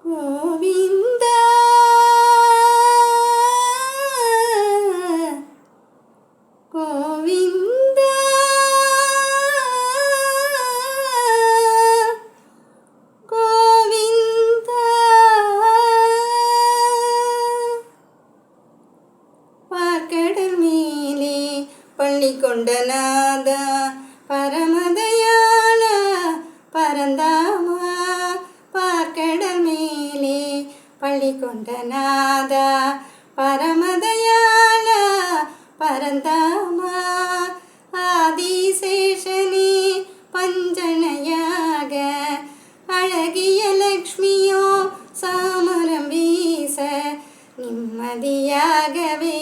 கோவிந்தா கோவிந்தா கோவிந்தா பார்க்கடல் மேலே பள்ளி கொண்ட நாதா பரமதயாள பரந்தாமா பார்க்கடல் மேலே பள்ளி கொண்ட நாதா பரமதயாள பரந்தாமா ஆதிசேஷனே பஞ்சனையாக அழகிய லக்ஷ்மியோ சாமரம் வீச நிம்மதியாகவே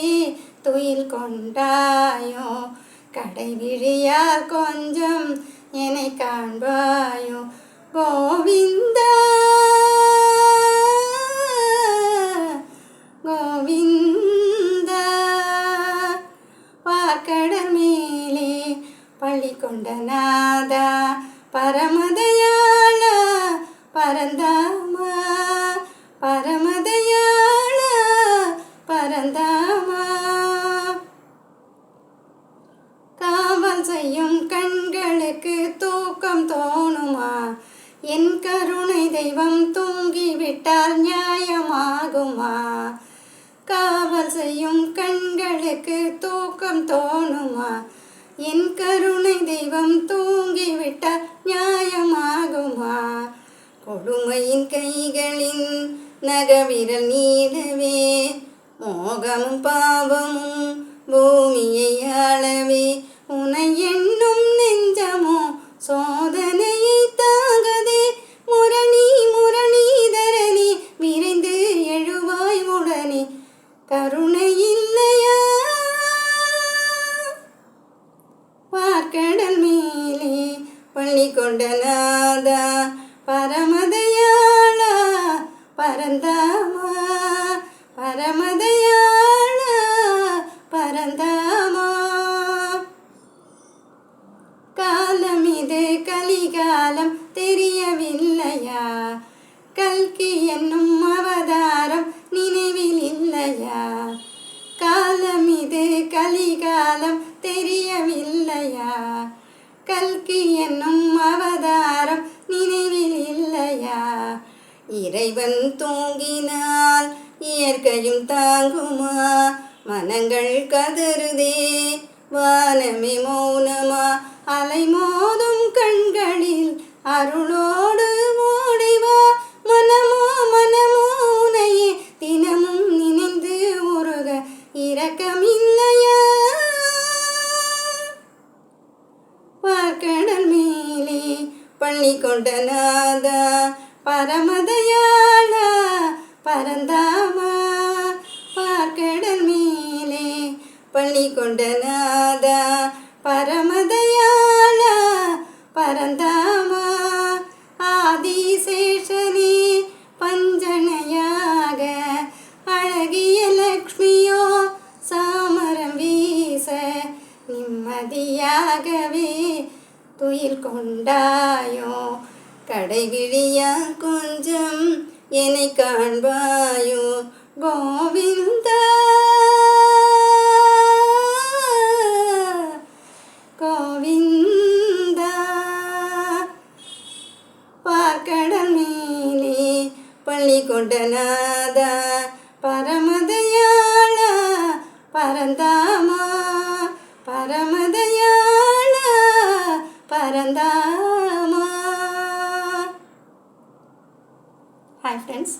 துயில் கொண்டாயோ கடைவிழியால் கொஞ்சம் என்னை காண்பாயோ கோவிந்தா கோவிந்தா பார்க்கடல் மேலே பள்ளி கொண்ட நாதா பரமதயாள பரந்தாமா பரமதயாள பரந்தாமா காவல் செய்யும் கண்களுக்கு தூக்கம் தோணுமா என் கருணை தெய்வம் தூங்கிவிட்டால் நியாயமாகுமா காவல் செய்யும் கண்களுக்கு தூக்கம் தோணுமா என் கருணை தெய்வம் தூங்கிவிட்டால் நியாயமாகுமா கொடுமையின் கைகளின் நகவிரல் நீடவே மோகமும் பாவமும் பூமியை ஆளவே உனை எண்ணும் நெஞ்சமோ சோதனையை தாங்கதே முரணி முரளிதரனே விரைந்து எழுவாய் உடனே கருணை இல்லையா பார்க்கடல் மேலே பள்ளி கொண்ட நாதா பரமதயாள பரந்தாமா பரமதயாள பரந்தாமா காலம் இது கலிகாலம் தெரியவில்லையா கல்கி என்னும் அவதாரம் நினைவில் இல்லையா காலம் இது கலிகாலம் தெரியவில்லையா கல்கி என்னும் அவதாரம் நினைவில் இல்லையா இறைவன் தூங்கினால் இயற்கையும் தாங்குமா மனங்கள் கதறுதே வானமே மௌனமா அலை மோதும் கண்களில் அருளோடு ஓடிவா மனமோ மனமோ உனையே தினமும் நினைந்து உருக இரக்கமில்லையா பார்க்கடல் மேலே பள்ளி கொண்ட நாதா பரமதயாள பரந்தாமா பார்க்கடல் மேலே பள்ளி கொண்ட நாதா பரமதயாள பரந்தாமா ஆதிசேஷனே பஞ்சனையாக அழகிய லக்ஷ்மியோ சாமரம் வீச நிம்மதியாகவே துயில் கொண்டாயோ கடைவிழியா கொஞ்சம் என்னை காண்பாயோ கோவிந்தா கோவிந்தா பார்க்கடல் மேலே பள்ளி கொண்ட நாதா பரமதயாள பரந்தாமா பரமதயாள பரந்தாமா. ஹாய் ஃப்ரெண்ட்ஸ்,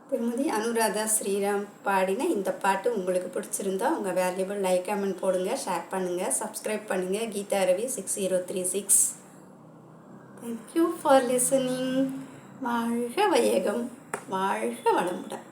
திருமதி அனுராதா ஸ்ரீராம் பாடின இந்த பாட்டு உங்களுக்கு பிடிச்சிருந்தா உங்கள் வேல்யூபிள் லைக் கமெண்ட் போடுங்க, ஷேர் பண்ணுங்கள், சப்ஸ்கிரைப் பண்ணுங்கள். Geetha Ravi 6036. Thank you for listening. வாழ்க வையகம், வாழ்க வளமுடன்.